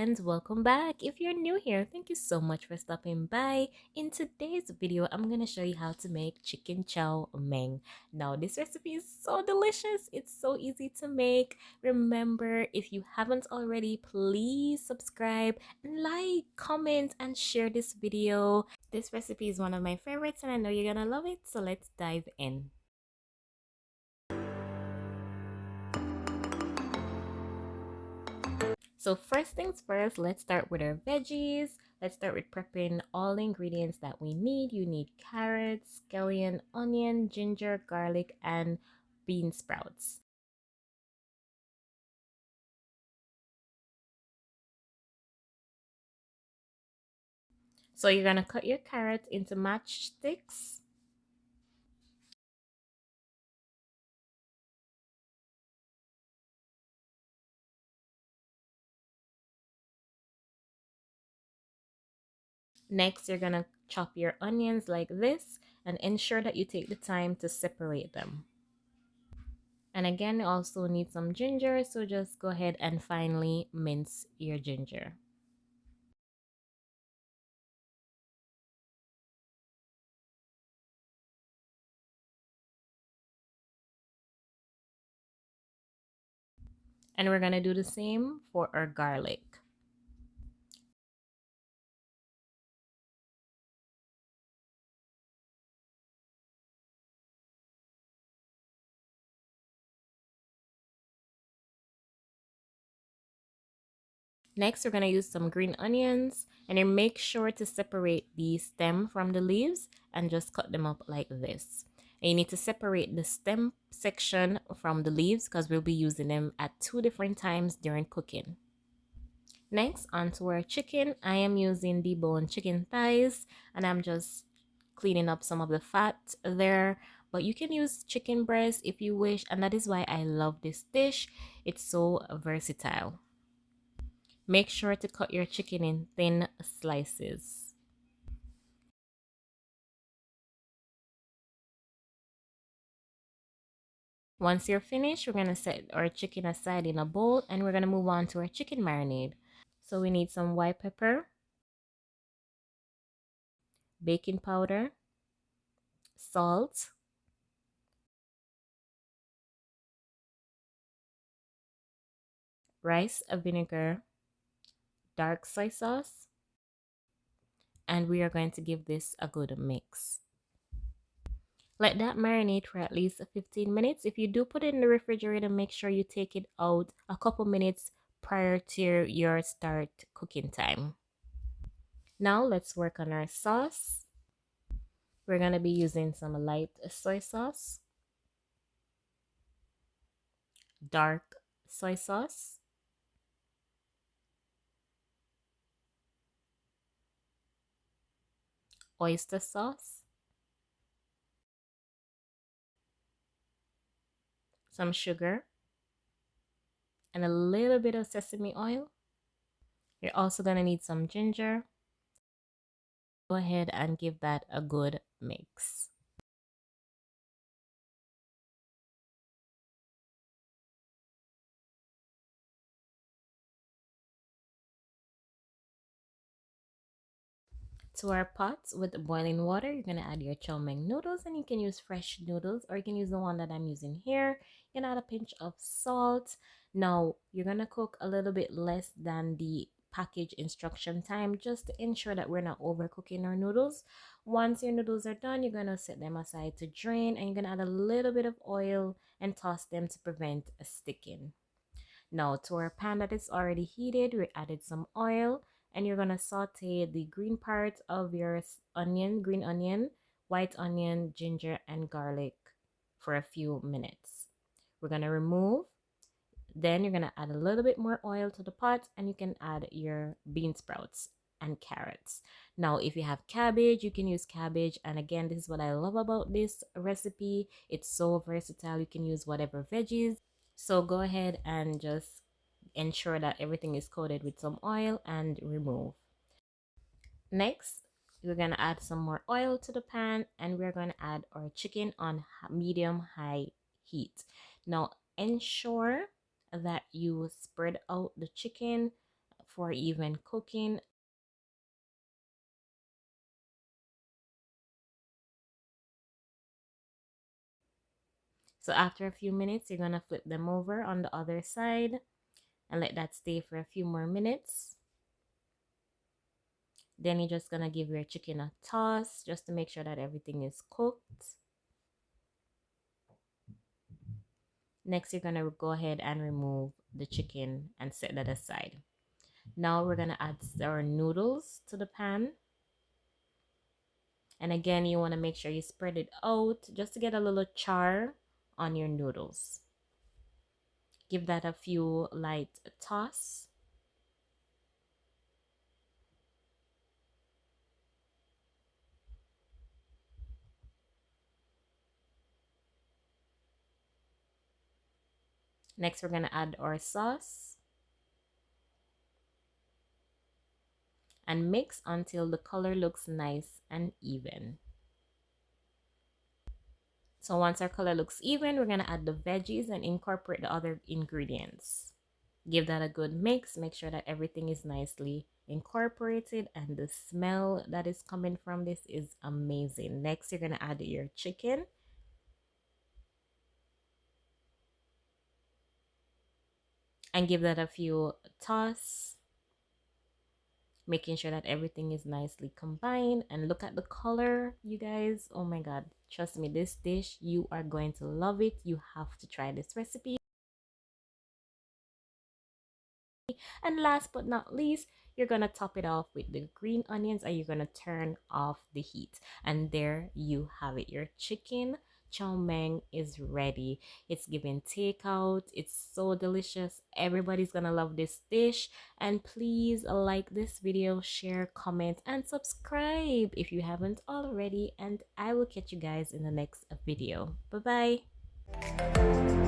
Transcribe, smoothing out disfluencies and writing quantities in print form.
friends, welcome back. If you're new here, thank you so much for stopping by. In today's video, I'm going to show you how to make chicken chow mein. Now, this recipe is so delicious. It's so easy to make. Remember, if you haven't already, please subscribe and like, comment, and share this video. This recipe is one of my favorites and I know you're going to love it. So let's dive in. So first things first, let's start with our veggies. Let's start with prepping all the ingredients that we need. You need carrots, scallion, onion, ginger, garlic, and bean sprouts. So you're gonna cut your carrots into matchsticks. Next, you're gonna chop your onions like this and ensure that you take the time to separate them. And again, you also need some ginger, so just go ahead and finely mince your ginger. And we're gonna do the same for our garlic. Next, we're going to use some green onions and then make sure to separate the stem from the leaves and just cut them up like this. And you need to separate the stem section from the leaves because we'll be using them at 2 different times during cooking. Next, onto our chicken. I am using debone chicken thighs and I'm just cleaning up some of the fat there. But you can use chicken breast if you wish, and that is why I love this dish. It's so versatile. Make sure to cut your chicken in thin slices. Once you're finished, we're going to set our chicken aside in a bowl and we're going to move on to our chicken marinade. So we need some white pepper, baking powder, salt, rice vinegar, dark soy sauce, and we are going to give this a good mix. Let that marinate for at least 15 minutes. If you do put it in the refrigerator, make sure you take it out a couple minutes prior to your start cooking time. Now let's work on our sauce. We're going to be using some light soy sauce, dark soy sauce, oyster sauce, some sugar, and a little bit of sesame oil. You're also going to need some ginger. Go ahead and give that a good mix. To our pot with boiling water, you're going to add your chow mein noodles, and you can use fresh noodles or you can use the one that I'm using here. You can add a pinch of salt. Now, you're going to cook a little bit less than the package instruction time just to ensure that we're not overcooking our noodles. Once your noodles are done, you're going to set them aside to drain and you're going to add a little bit of oil and toss them to prevent a sticking. Now, to our pan that is already heated, we added some oil and you're going to saute the green part of your onion, green onion, white onion, ginger, and garlic for a few minutes. We're going to remove. Then you're going to add a little bit more oil to the pot and you can add your bean sprouts and carrots. Now, if you have cabbage, you can use cabbage. And again, this is what I love about this recipe. It's so versatile. You can use whatever veggies. So go ahead and just ensure that everything is coated with some oil and remove. Next, we're going to add some more oil to the pan and we're going to add our chicken on medium high heat. Now, ensure that you spread out the chicken for even cooking. So after a few minutes, you're gonna flip them over on the other side and let that stay for a few more minutes. Then you're just gonna give your chicken a toss just to make sure that everything is cooked. Next, you're gonna go ahead and remove the chicken and set that aside. Now we're gonna add our noodles to the pan. And again, you wanna make sure you spread it out just to get a little char on your noodles. Give that a few light toss. Next, we're gonna add our sauce and mix until the color looks nice and even. So once our color looks even, we're gonna add the veggies and incorporate the other ingredients. Give that a good mix. Make sure that everything is nicely incorporated and the smell that is coming from this is amazing. Next, you're gonna add your chicken. And give that a few toss, making sure that everything is nicely combined. And look at the color, you guys. Oh my god, trust me, this dish, you are going to love it. You have to try this recipe. And last but not least, you're gonna top it off with the green onions and you're gonna turn off the heat. And there you have it. Your chicken chow mein is ready. It's giving takeout. It's so delicious. Everybody's gonna love this dish. And please like this video, share, comment, and subscribe if you haven't already. And I will catch you guys in the next video. Bye bye.